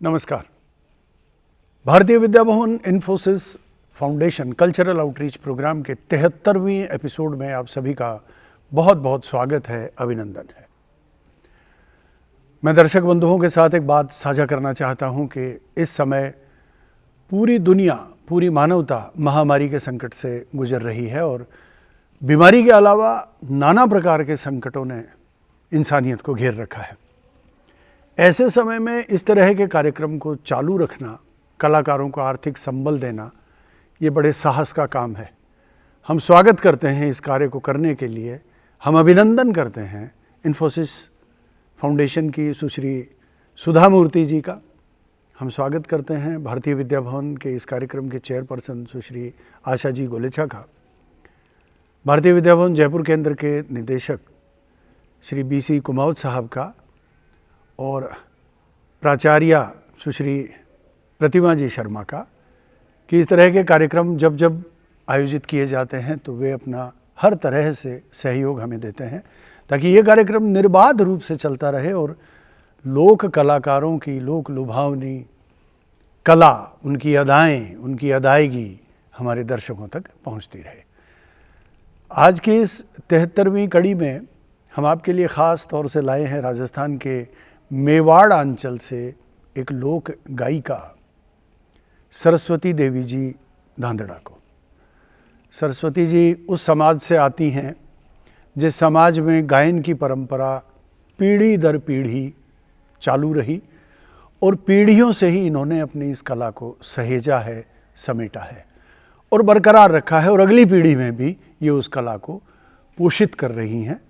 नमस्कार। Bharatiya Vidya Bhavan Infosys foundation cultural outreach programme के 73वीं एपिसोड में आप सभी का बहुत बहुत स्वागत है, अभिनंदन है। मैं दर्शक बंधुओं के साथ एक बात साझा करना चाहता हूं कि इस समय पूरी दुनिया, पूरी मानवता महामारी के संकट से गुजर रही है और बीमारी के अलावा नाना प्रकार के संकटों ने इंसानियत को घेर रखा है। ऐसे समय में इस तरह के कार्यक्रम को चालू रखना, कलाकारों को आर्थिक संबल देना, ये बड़े साहस का काम है। हम स्वागत करते हैं इस कार्य को करने के लिए। हम अभिनंदन करते हैं इन्फोसिस फाउंडेशन की सुश्री सुधा मूर्ति जी का। हम स्वागत करते हैं भारतीय विद्या भवन के इस कार्यक्रम के चेयरपर्सन सुश्री आशा जी गोलेचा का। भारतीय विद्या भवन जयपुर केंद्र के निदेशक श्री BC कुमावत साहब का और प्राचार्य सुश्री प्रतिमा जी शर्मा का कि इस तरह के कार्यक्रम जब जब आयोजित किए जाते हैं तो वे अपना हर तरह से सहयोग हमें देते हैं ताकि ये कार्यक्रम निर्बाध रूप से चलता रहे और लोक कलाकारों की लोक लुभावनी कला, उनकी अदाएँ, उनकी अदायगी हमारे दर्शकों तक पहुंचती रहे। आज की इस 73वीं कड़ी में हम आपके लिए ख़ास तौर से लाए हैं राजस्थान के मेवाड़ अंचल से एक लोक गायिका सरस्वती देवी जी धांधड़ा को। सरस्वती जी उस समाज से आती हैं जिस समाज में गायन की परंपरा पीढ़ी दर पीढ़ी चालू रही और पीढ़ियों से ही इन्होंने अपनी इस कला को सहेजा है, समेटा है और बरकरार रखा है और अगली पीढ़ी में भी ये उस कला को पोषित कर रही हैं।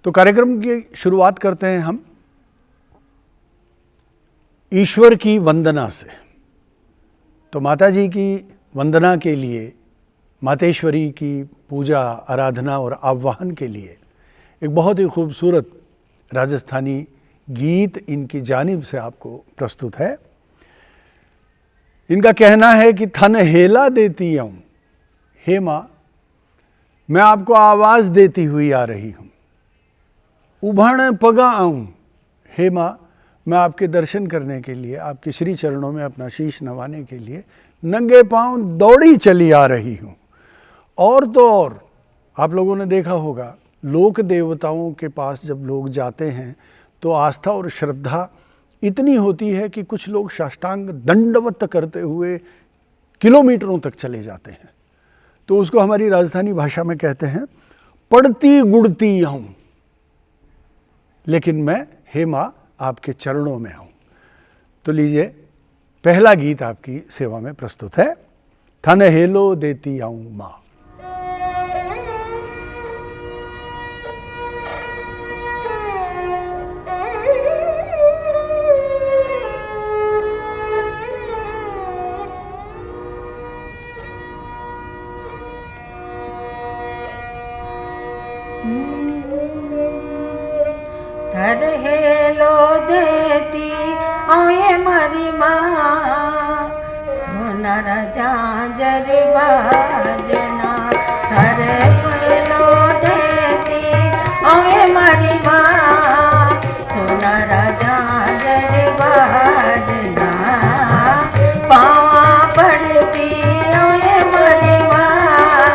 तो कार्यक्रम की शुरुआत करते हैं हम ईश्वर की वंदना से। तो माता जी की वंदना के लिए, मातेश्वरी की पूजा, आराधना और आह्वान के लिए एक बहुत ही खूबसूरत राजस्थानी गीत इनकी जानिब से आपको प्रस्तुत है। इनका कहना है कि थन हेला देती आऊं, हे माँ मैं आपको आवाज़ देती हुई आ रही हूँ। उभण पगा आऊं, हे माँ मैं आपके दर्शन करने के लिए, आपके श्री चरणों में अपना शीश नवाने के लिए नंगे पांव दौड़ी चली आ रही हूँ। और तो और आप लोगों ने देखा होगा, लोक देवताओं के पास जब लोग जाते हैं तो आस्था और श्रद्धा इतनी होती है कि कुछ लोग साष्टांग दंडवत करते हुए किलोमीटरों तक चले जाते हैं। तो उसको हमारी राजस्थानी भाषा में कहते हैं पड़ती गुड़ती आऊं, लेकिन मैं हे माँ आपके चरणों में आऊं। तो लीजिए, पहला गीत आपकी सेवा में प्रस्तुत है, थन हेलो देती आऊं माँ। थर हेलो देती आए मारी माँ, सोनर झांझर बाजना। थर हेलो देती आए मारी माँ, सोनर झांझर बाजना। पावा पड़ती आए मारी माँ,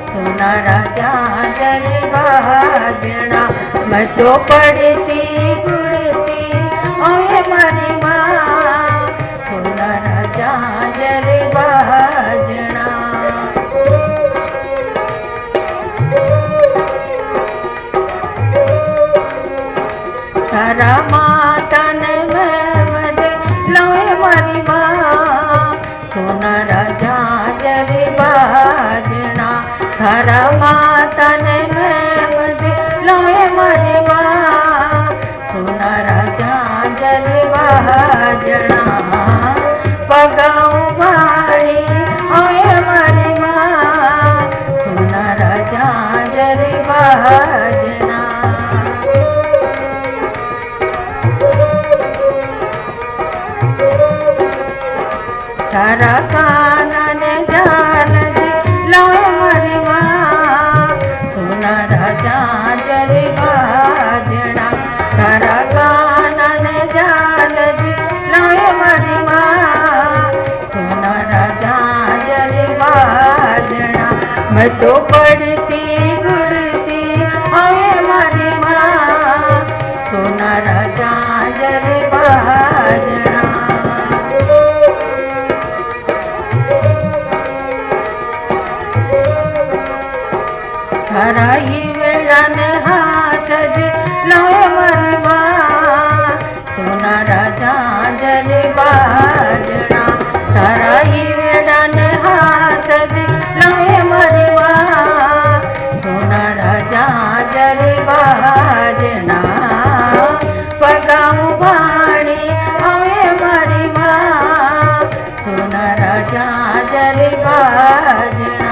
सोनर झांझर बाजना। मैं तो पढ़ती गुड़ती ओए मारी माँ, सोनर झांझर बाजना। तारा माता ने मैं मद लोए मारी माँ, सोनर झांझर बाजना। तारा माता ने मैं मद लोए मारी माँ, सोनर झांझर बाजना। पगाऊं बाड़ी ओए मारी माँ, सोनर झांझर बाजना। तारा कानन जान जी लोए मारी माँ, सोनर झांझर बाजना। तारा कानन जान जी सोनार झांझर बाजना। खरा ही वेड़न हासज लोए मरवा सोनार झांझर बाजना। खरा ही वेड़न हासज लोए मरवा सोनार झांझर बाजना। पगाऊं भाणी आवे मरवा सोनार झांझर बाजना।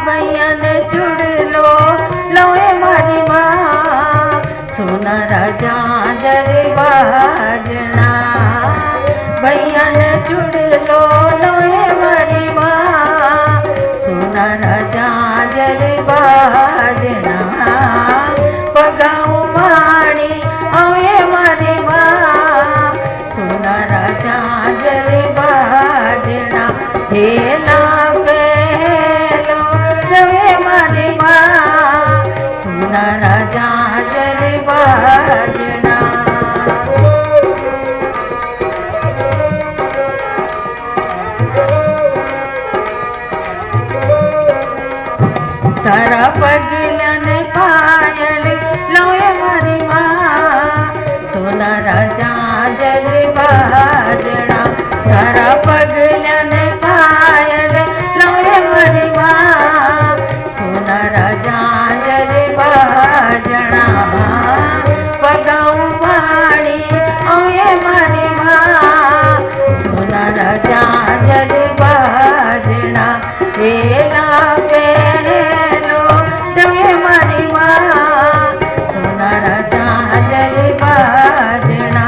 भैयन जुड़ लो लोए मरवा सोनार झांझर बाजना। भैयन जुड़ लो लोए मरवा सोनार झांझर बाजना। पगाऊं भाणी आवे मरवा सोनार झांझर बाजना। हेला सोनार झांझर बाजना। तारा पगलन पायल लोए मरवा सोनार झांझर बाजना। तारा पगलन पायल लोए मरवा सोनार झांझर बाजना। पगाऊं भाणी आवे मरवा सोनार झांझर बाजना। वेला पहलो जवे मरवा सोनार झांझर बाजना।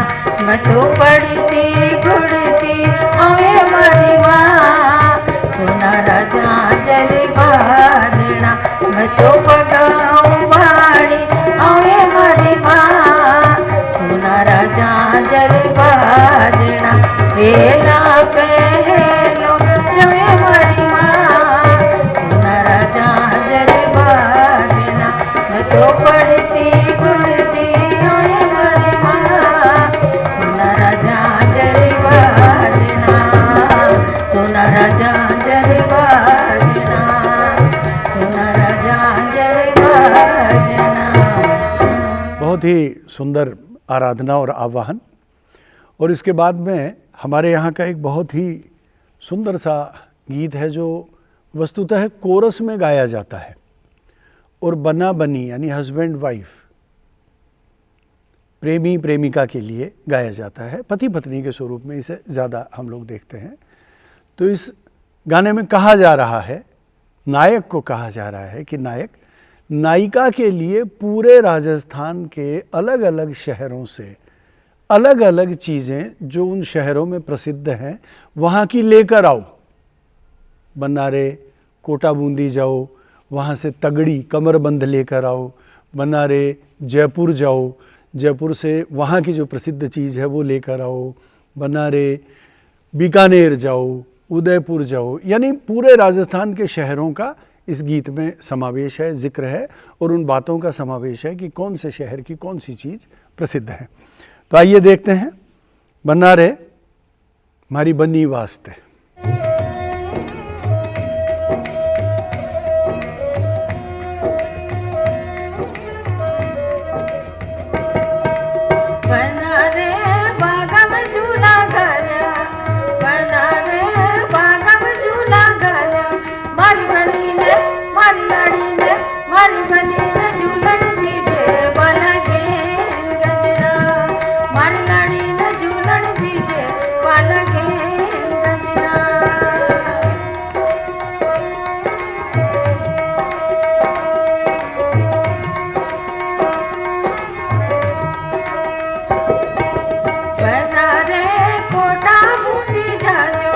मैं तो पढ़ती घुड़ती आवे मरवा सोनार झांझर बाजना। मैं तो पगाऊं भाणी आवे मरवा सोनार झांझर बाजना। वेला पहलो जवे मरवा सोनार झांझर बाजना। मैं तो पढ़ती घुड़ती आवे मरवा सोनार झांझर बाजना। सोनार झांझर बाजना। सोनार झांझर बाजना। बहुत ही सुंदर आराधना और आवाहन। और इसके बाद में हमारे यहाँ का एक बहुत ही सुंदर सा गीत है जो वस्तुतः कोरस में गाया जाता है और बना बनी यानी हस्बैंड वाइफ प्रेमी प्रेमिका के लिए गाया जाता है। पति पत्नी के स्वरूप में इसे ज़्यादा हम लोग देखते हैं। तो इस गाने में कहा जा रहा है, नायक को कहा जा रहा है कि नायक नायिका के लिए पूरे राजस्थान के अलग अलग शहरों से अलग अलग चीज़ें जो उन शहरों में प्रसिद्ध हैं वहाँ की लेकर आओ। बनारे कोटा बूंदी जाओ, वहाँ से तगड़ी कमरबंद लेकर आओ। बनारे जयपुर जाओ, जयपुर से वहाँ की जो प्रसिद्ध चीज़ है वो लेकर आओ। बनारे बीकानेर जाओ, उदयपुर जाओ, यानी पूरे राजस्थान के शहरों का इस गीत में समावेश है, जिक्र है और उन बातों का समावेश है कि कौन से शहर की कौन सी चीज़ प्रसिद्ध है। तो आइए देखते हैं, बनारे मारी बनी वास्ते। बनारे बागा में झूला गाया, बनारे बागा में झूला गाया। मारी बनी ने मारी लाड़ी ने मारी बनी ने झूलन दीजे वाला के गजरा। मारी लाड़ी ने झूलन दीजे वाला के गजरा। बनारे कोटा बूंदी जाजो,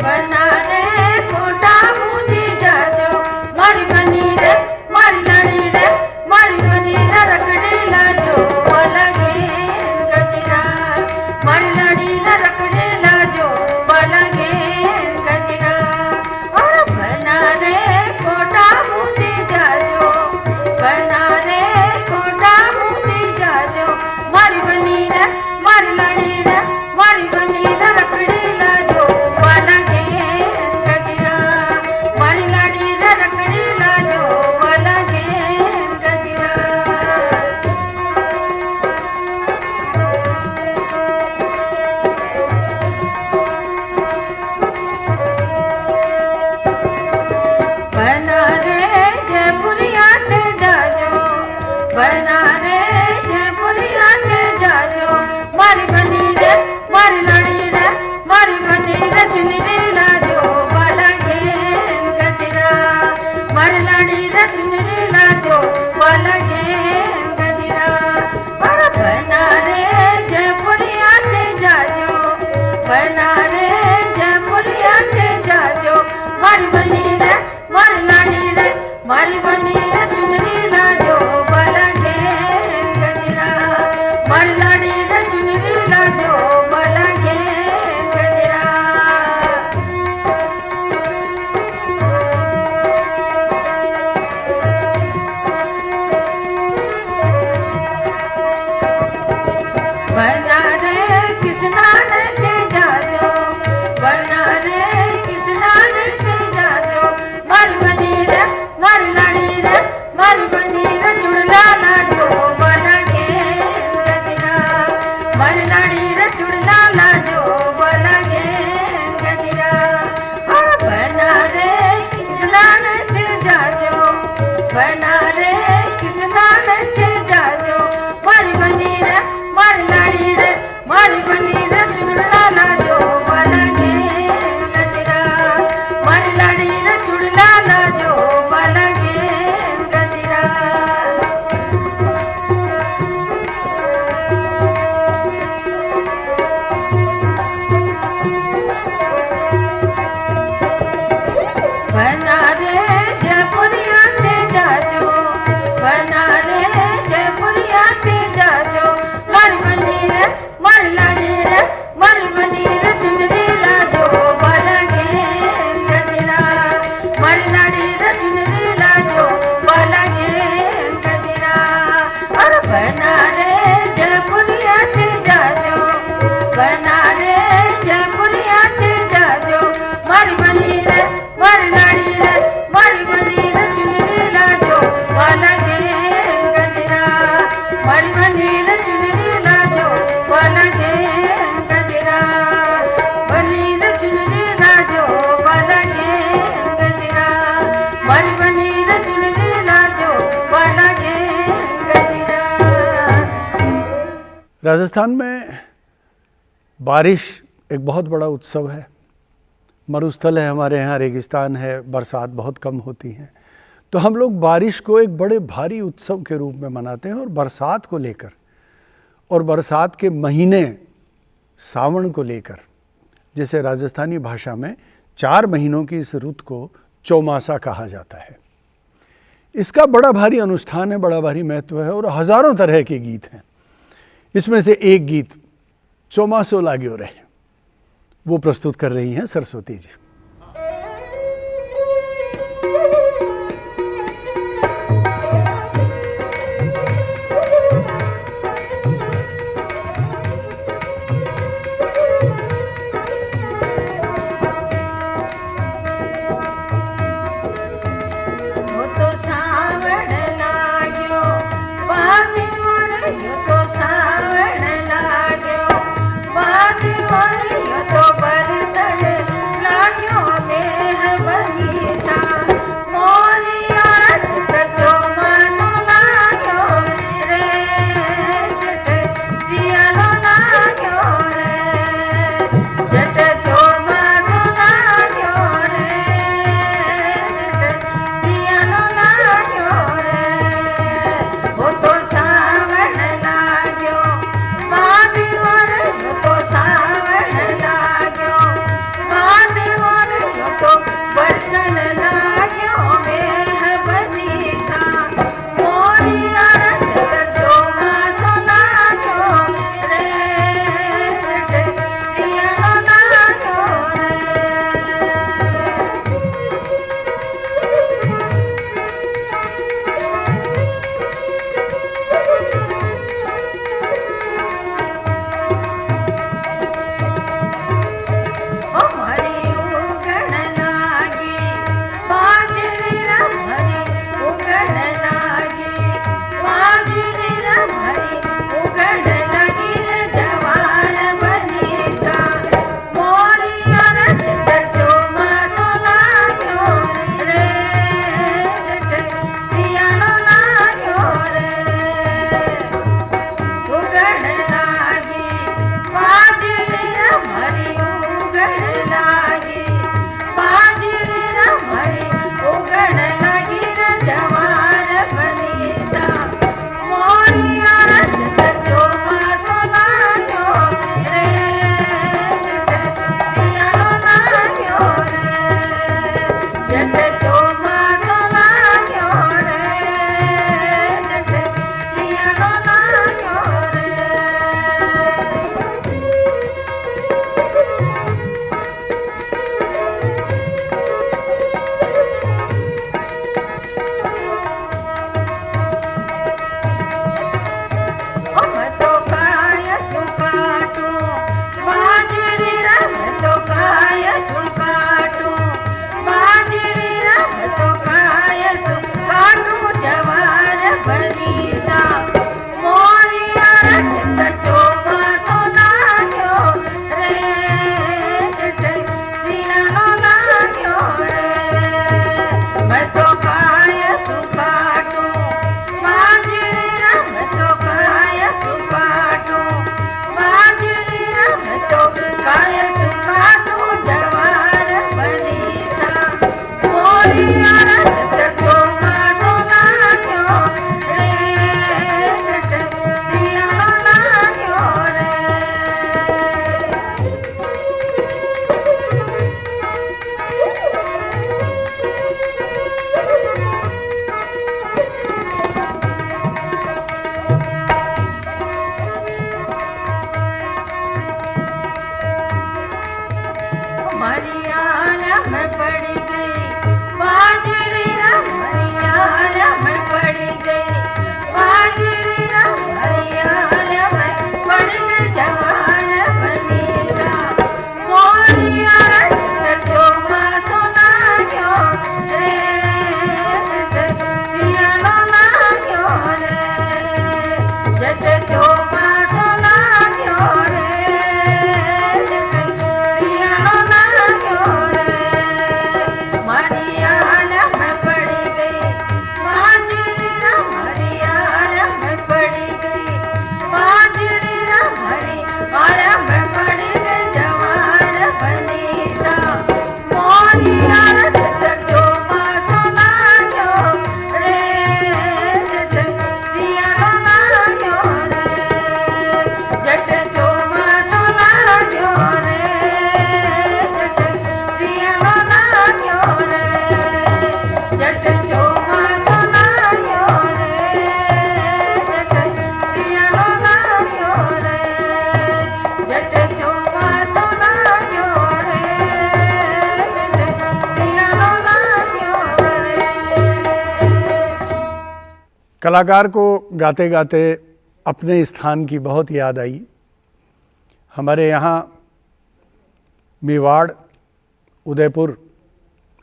बनारे कोटा बूंदी जाजो। मारी बनी रे मारी लाड़ी रे मारी बनी रे रखड़ी लाजो वाला के गजरा। मारी लाड़ी रे रखड़ी लाजो वाला बना रे जयपुरिया थे जाजो मारी बनी रे मारी लाड़ी रे मारी बनी रे चुनरी लाजो बला गे गजरा मारी लाड़ी रे चुनरी लाजो बला गे गजरा बना रे कृष्णा ने थे जाजो बना रे कृष्णा ने थे जाजो मारी बनी रे मारी लाड़ी रे मारी बनी रे चुड़ला लाजो बना गे गजरा मारी लाड़ी रे चुड़ला लाजो बना गे गजरा और बना रे कृष्णा ने थे जाजो बना रे कृष्णा ने थे जाजो मारी बनी रे मारी लाड़ी रे मारी बनी रे चुड़ला लाजो बना गे गजरा मारी लाड़ी रे चुड़ला लाजो बना गे गजरा बना रे जयपुरिया थे जाजो बना रे जयपुरिया थे जाजो मारी बनी रे मारी लाड़ी रे मारी बनी रे चुनरी लाजो बना गे गजरा मारी लाड़ी रे चुनरी लाजो बना गे गजरा और बना रे जयपुरिया थे जाजो बना रे जयपुरिया थे जाजो मारी बनी रे मारी लाड़ी रे मारी बनी रे चुनरी लाजो बना गे गजरा मारी बनी रे चुनरी लाजो बना गे गजरा बनी रे चुनरी लाजो बना गे गजरा मारी बनी रे चुनरी लाजो बना गे गजरा राजस्थान में बारिश एक बहुत बड़ा उत्सव है। मरुस्थल है हमारे यहाँ, रेगिस्तान है, बरसात बहुत कम होती है, तो हम लोग बारिश को एक बड़े भारी उत्सव के रूप में मनाते हैं। और बरसात को लेकर और बरसात के महीने सावन को लेकर, जैसे राजस्थानी भाषा में 4 महीनों की इस रुत को चौमासा कहा जाता है। इसका बड़ा भारी अनुष्ठान है, बड़ा भारी महत्व है और हजारों तरह के गीत हैं। इसमें से एक गीत चौमासो लाग्यो रहे, वो प्रस्तुत कर रही हैं सरस्वती जी। वो तो सावण लाग्यो बादी मोर यो तो सावण लाग्यो बादी मोर यो तो बरसण लाग्यो मरियाला में पड़ गई बाजरी रा मरियाला में पड़ गई बाजरी रा मरियाला में पड़ गई जवान बनी सा मोरिया चित्र जो मां सोना क्यों रे सियानो ना क्यों रे जट जो मां सोना क्यों रे सियानो ना क्यों रे मरियाला में पड़ गई बाजरी रा मरियाला में पड़ गई बाजरी रा मरियाला में पड़ गई जवान बनी सा मोरिया चित्र जो मां सोना क्यों रे जट सियानो ना क्यों रे जट जो मां सोना क्यों रे जट सियानो ना क्यों रे जट जो मां सोना क्यों रे जट सियानो ना क्यों रे जट जो मां सोना क्यों रे जट सियानो ना क्यों रे। कलाकार को गाते गाते अपने स्थान की बहुत याद आई। हमारे यहाँ मेवाड़, उदयपुर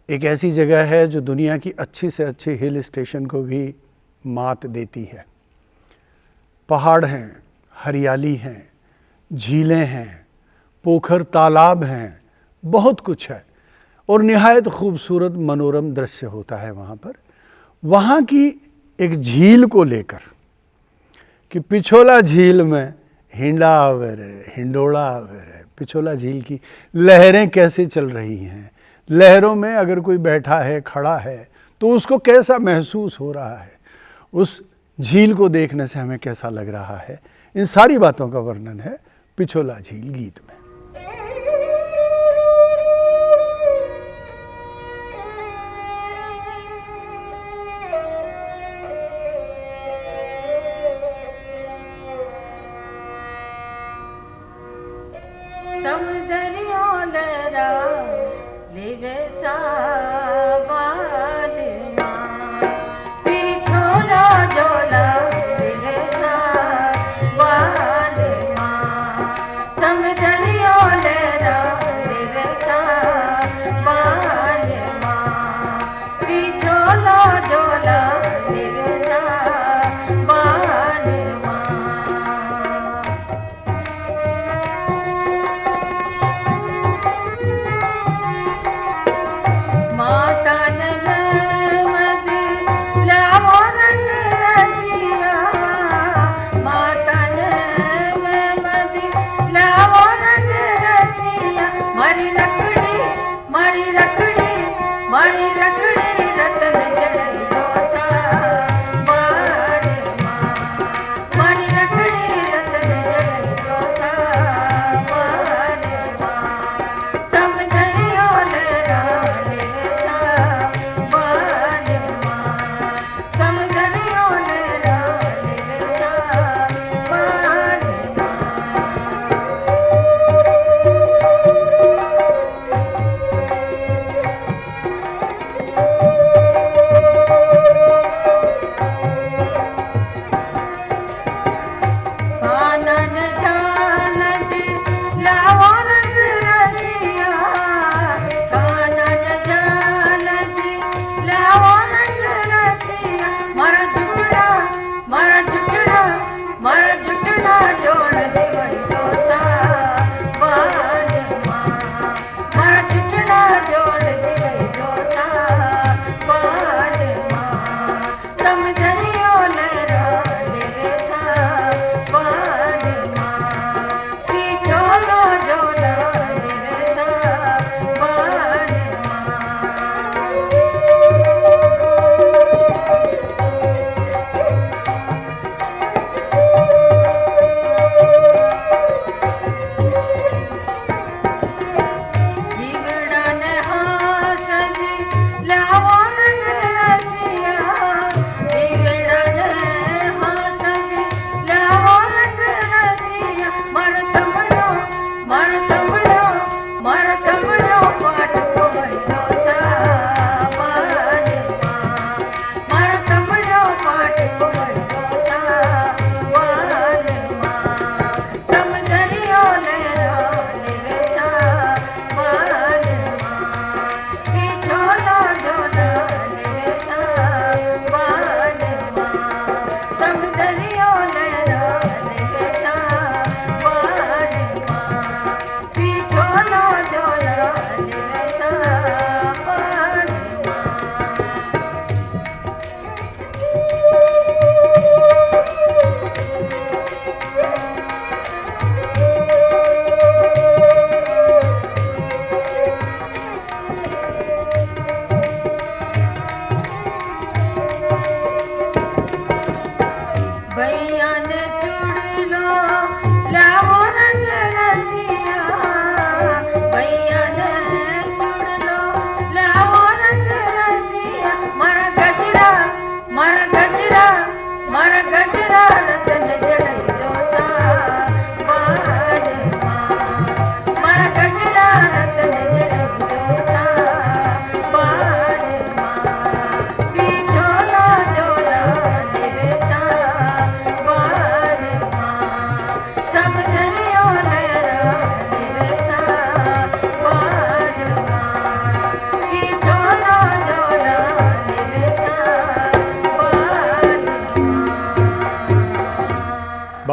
एक ऐसी जगह है जो दुनिया की अच्छी से अच्छी हिल स्टेशन को भी मात देती है। पहाड़ हैं, हरियाली हैं, झीलें हैं, पोखर तालाब हैं, बहुत कुछ है और निहायत खूबसूरत मनोरम दृश्य होता है वहाँ पर। वहाँ की एक झील को लेकर कि पिछोला झील में हिंडा आवे रे हिंडोला आवे रे, पिछोला झील की लहरें कैसे चल रही हैं, लहरों में अगर कोई बैठा है खड़ा है तो उसको कैसा महसूस हो रहा है, उस झील को देखने से हमें कैसा लग रहा है, इन सारी बातों का वर्णन है पिछोला झील गीत में। समुदरियों लहरा लेवे साबाल मां पिछोला जोला लेवे साबाल मां समुदरियों लहरा लेवे साबाल मां पिछोला जोला लेवे साबाल मां माता ने मद लावो रंग रसिया माता ने मद लावो रंग रसिया मारी रखड़ी मारी रखड़ी मारी रखड़ी रतन जड़ई दोसा बार मां मारी रखड़ी रतन जड़ई दोसा बार मां समझियो लहरा लेवे साबाल मां समझियो लहरा लेवे साबाल मां कानन जानज लावो रंग रसिया कानन जानज लावो रंग रसिया मारा जुटड़ा मारा जुटड़ा मारा जुटड़ा जोड़ दे वही दोसा बाल मां मारा जुटड़ा जोड़ दे वही दोसा बाल मां समझियो लहरा लेवे साबाल मां पिछोलो जोला लेवे साबाल जीवड़न हासज लावो रंग रसिया जीवड़न हासज लावो रंग रसिया मर तमड़ो मर तमड़ो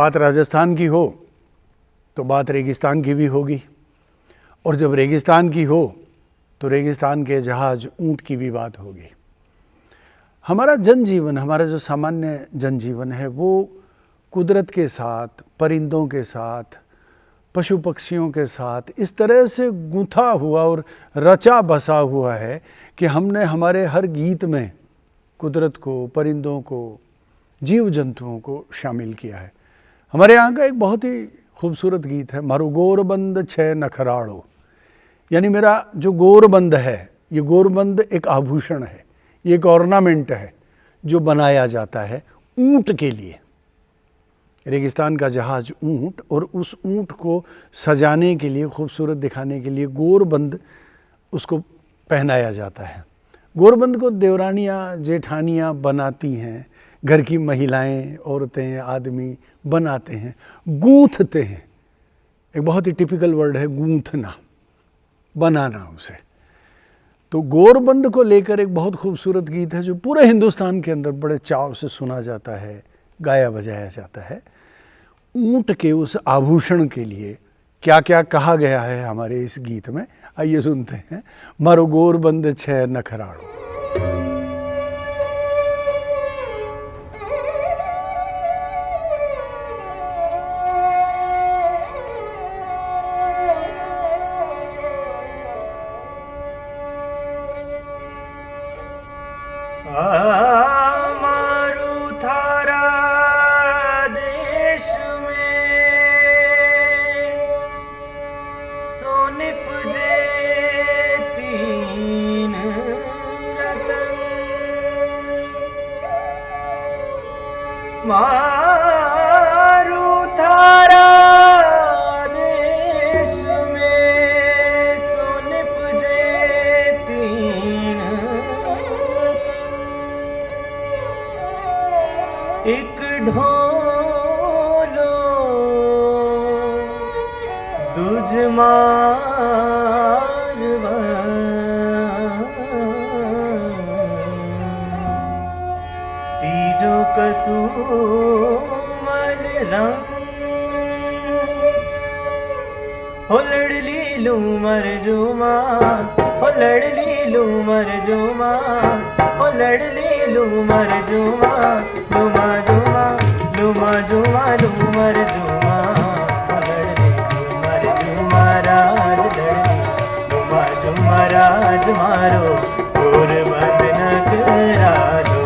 बात राजस्थान की हो तो बात रेगिस्तान की भी होगी, और जब रेगिस्तान की हो तो रेगिस्तान के जहाज ऊंट की भी बात होगी। हमारा जनजीवन, हमारा जो सामान्य जनजीवन है वो कुदरत के साथ, परिंदों के साथ, पशु पक्षियों के साथ इस तरह से गूंथा हुआ और रचा बसा हुआ है कि हमने हमारे हर गीत में कुदरत को, परिंदों को, जीव जंतुओं को शामिल किया है। हमारे यहाँ का एक बहुत ही खूबसूरत गीत है, मारो गोरबंद छे नखराड़ो, यानी मेरा जो गोरबंद है, ये गोरबंद एक आभूषण है, ये एक ऑर्नामेंट है जो बनाया जाता है ऊंट के लिए। रेगिस्तान का जहाज ऊंट, और उस ऊंट को सजाने के लिए, खूबसूरत दिखाने के लिए गोरबंद उसको पहनाया जाता है। गोरबंद को देवरानियाँ, जेठानियाँ बनाती हैं, घर की महिलाएं, औरतें, आदमी बनाते हैं, गूंथते हैं। एक बहुत ही टिपिकल वर्ड है गूंथना, बनाना उसे। तो गोरबंद को लेकर एक बहुत खूबसूरत गीत है जो पूरे हिंदुस्तान के अंदर बड़े चाव से सुना जाता है, गाया बजाया जाता है। ऊंट के उस आभूषण के लिए क्या क्या कहा गया है हमारे इस गीत में, आइए सुनते हैं। मारो गोरबंद छे नखराड़ो। मारू थारा देश में सोने पुजे तीन रतन, मारू थारा देश में सोने पुजे तीन रतन, एक ढोलो दुज मारवा, तीजो कसुमल रंग, हो लड़ली लूमर जुमा, हो लड़ली लूमर जुमा, हो लड़ली लूमर जुमा, लुमा जुमा, लुमा जुमा, लूमर जुमा, हो लड़ली लूमर जुमा, राज लड़ली लुमा जुमा, राज मारो गोरबंद न करा दो,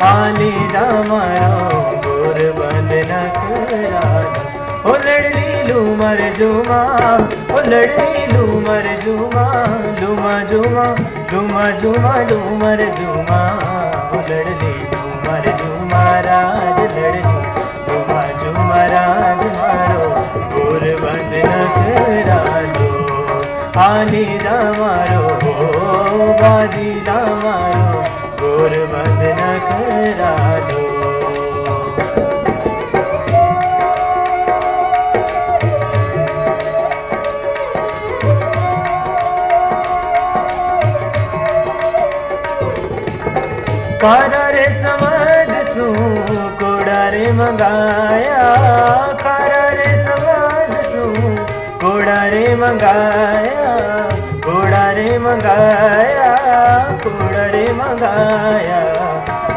आली जा मारो गोरबंद न करा दो, हो लड़ली लूमर जुमा, हो लड़ली लूमर जुमा, लुमा जुमा, लुमा जुमा, लूमर जुमा, हो लड़ली लूमर जुमा, राज लड़ली लुमा जुमा, राज मारो गोरबंद न करा दो, आली जा मारो बाजी जा मारो गोरबंद न करा दो। खारा रे समद सू कोड़ा रे मंगाया, खारा रे समद सू कोड़ा रे मंगाया, कोड़ा रे मंगाया, कोड़ा रे मंगाया,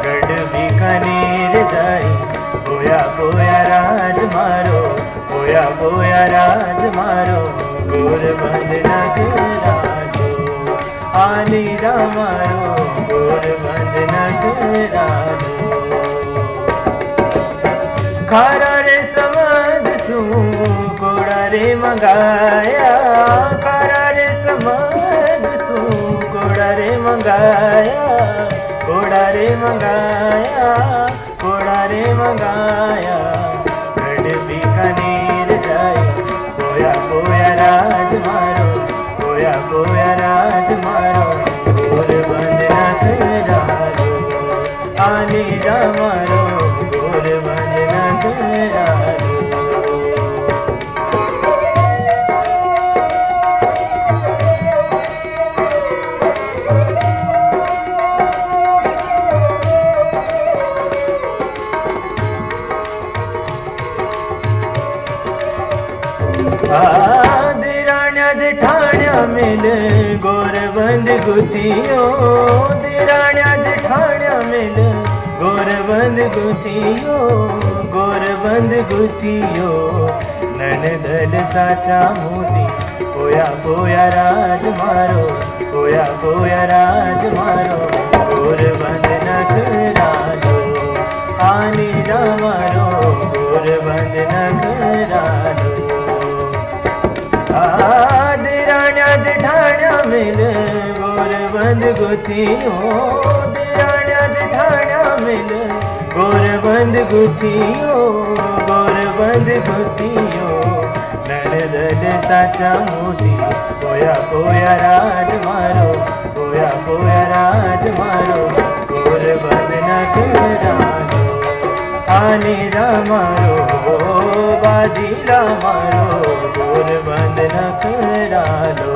गढ़ बीकानेर जाई, बोया बोया राज मारो, बोया बोया राज मारो गोरबंद न करा दो, आली जा मारो गोरबंद न करा दो। खारा रे समद सू कोड़ा रे मंगाया, खारा रे समद सू कोड़ा रे मंगाया, कोड़ा रे मंगाया, कोड़ा रे मंगाया, गढ़ बीकानेर जाए, बोया बोया राज मारो, बोया बोया राज मारो गोरबंद न करा दो, आली जा मारो गोरबंद न करा दो। मिल गोरबंद गुथियो दिराण्या जेठाण्या मिल गोरबंद गुथियो गोरबंद गुथियो ननदल साचा मोती पोया पोया राज मारो पोया पोया राज मारो गोरबंद नखरालो आनी जा मारो गोरबंद नखरालो दिराण्या जेठाण्या मिल गोरबंद गुथियो दिराण्या जेठाण्या मिल गोरबंद गुथियो गोरबंद गुथियो ननदल साचा मोती पोया पोया राज मारो पोया पोया राज मारो गोरबंद नखरालो आने जा मारो बाजीला मारो गोरबंद नखरालो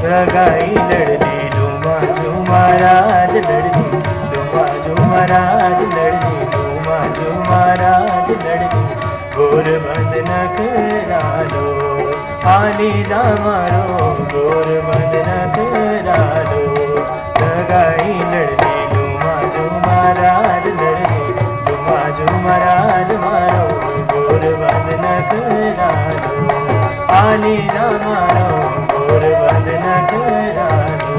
रगाई लड़नी डूमा झूमा राज लड़नी डूमा झूमा राज लड़नी डूमा झूमा राज लड़नी गोरबंद नखरालो आने जा मारो गोरबंद नखरालो रगाई लड़नी डूमा झूमा राज लड़नी डूमा झूमा राज मारो गोरबंद नखरालो आने जा मारो गोरबंद नखरालो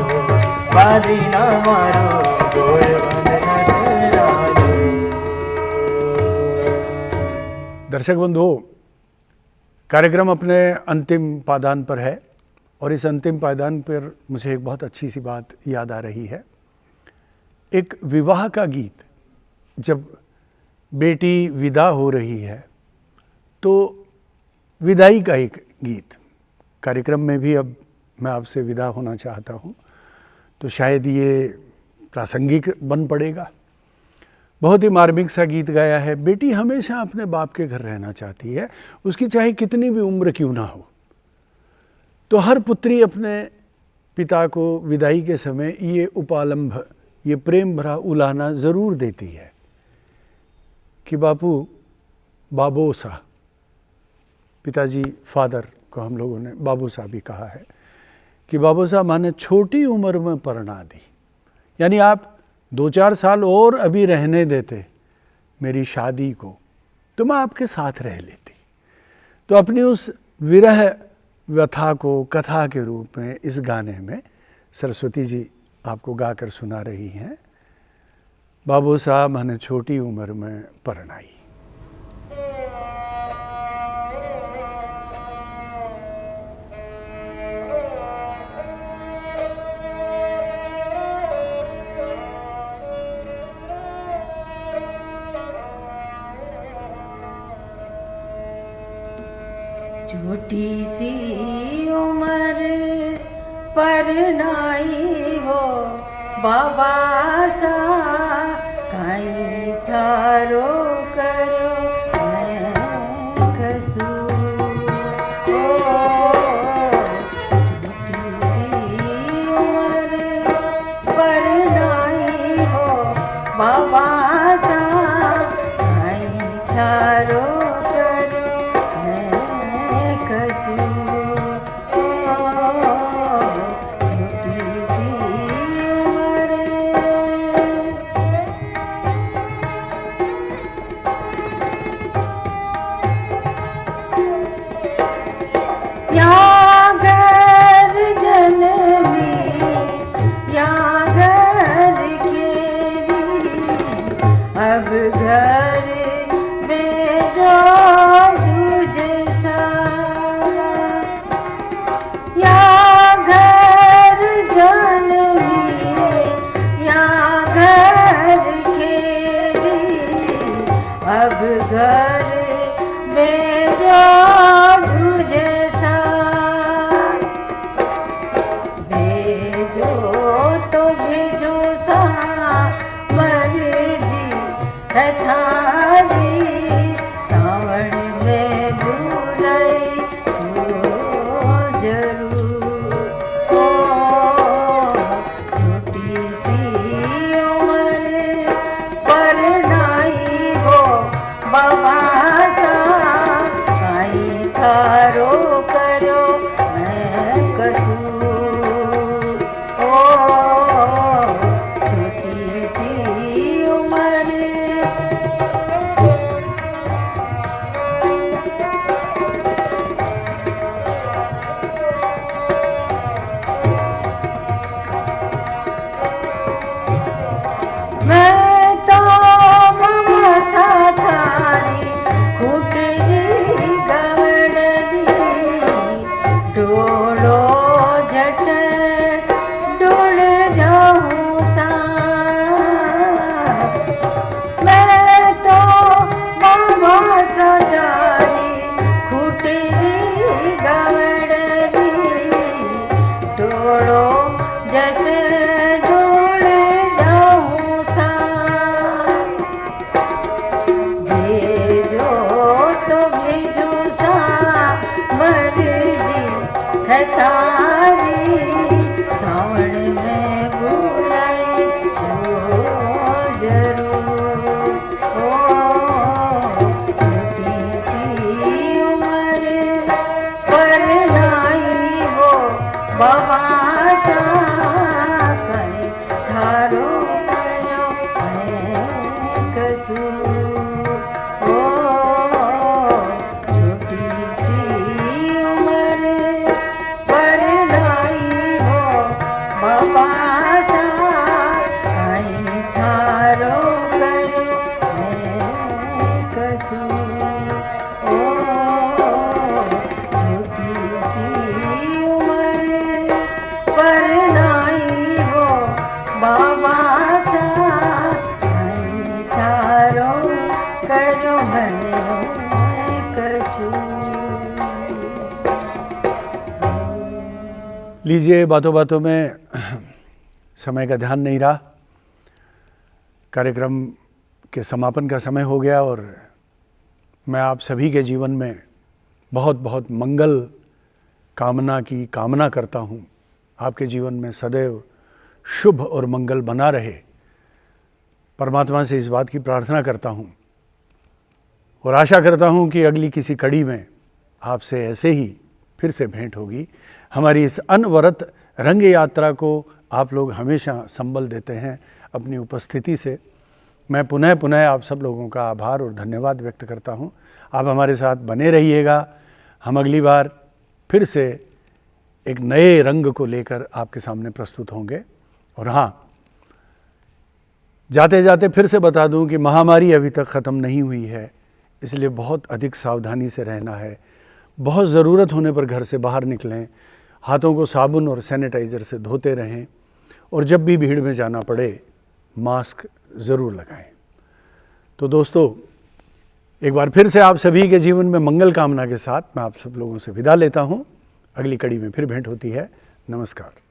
बाजी ना मारो गोरबंद नखरालो। दर्शक बंधुओं, कार्यक्रम अपने अंतिम पायदान पर है और इस अंतिम पायदान पर मुझे एक बहुत अच्छी सी बात याद आ रही है। एक विवाह का गीत, जब बेटी विदा हो रही है तो विदाई का एक गीत कार्यक्रम में भी अब मैं आपसे विदा होना चाहता हूँ, तो शायद ये प्रासंगिक बन पड़ेगा। बहुत ही मार्मिक सा गीत गाया है। बेटी हमेशा अपने बाप के घर रहना चाहती है, उसकी चाहे कितनी भी उम्र क्यों ना हो। तो हर पुत्री अपने पिता को विदाई के समय ये उपालंभ, ये प्रेम भरा उलाहना ज़रूर देती है कि बापू बाबोसा, पिताजी फादर को हम लोगों ने बाबूसा भी कहा है, कि बाबूसा माने छोटी उम्र में परना दी, यानी आप 2-4 साल और अभी रहने देते मेरी शादी को तो मैं आपके साथ रह लेती। तो अपनी उस विरह व्यथा को कथा के रूप में इस गाने में सरस्वती जी आपको गाकर सुना रही हैं। बाबूसा माने छोटी उम्र में परनाई। छोटी सी उम्र परनाई वो बाबा सा काई थारो करो कसूर। छोटी सी उम्र परनाई वो बाबा सा काई थारो सा कर थारो करो है कसूर। ओ छोटी सी उम्र पर लाई हो बाबा सा कहीं थारो करो है कसूर। ओ छोटी सी उम्र पर लाई हो बाबा सा कहीं थारो करो है कसूर। लीजिए, बातों बातों में समय का ध्यान नहीं रहा, कार्यक्रम के समापन का समय हो गया और मैं आप सभी के जीवन में बहुत बहुत मंगल कामना की कामना करता हूँ। आपके जीवन में सदैव शुभ और मंगल बना रहे, परमात्मा से इस बात की प्रार्थना करता हूँ और आशा करता हूँ कि अगली किसी कड़ी में आपसे ऐसे ही फिर से भेंट होगी। हमारी इस अनवरत रंग यात्रा को आप लोग हमेशा संबल देते हैं अपनी उपस्थिति से। मैं पुनः पुनः आप सब लोगों का आभार और धन्यवाद व्यक्त करता हूँ। आप हमारे साथ बने रहिएगा। हम अगली बार फिर से एक नए रंग को लेकर आपके सामने प्रस्तुत होंगे। और हाँ, जाते जाते फिर से बता दूं कि महामारी अभी तक ख़त्म नहीं हुई है, इसलिए बहुत अधिक सावधानी से रहना है। बहुत ज़रूरत होने पर घर से बाहर निकलें, हाथों को साबुन और सैनिटाइज़र से धोते रहें और जब भी भीड़ में जाना पड़े मास्क ज़रूर लगाएं। तो दोस्तों, एक बार फिर से आप सभी के जीवन में मंगल कामना के साथ मैं आप सब लोगों से विदा लेता हूं। अगली कड़ी में फिर भेंट होती है। नमस्कार।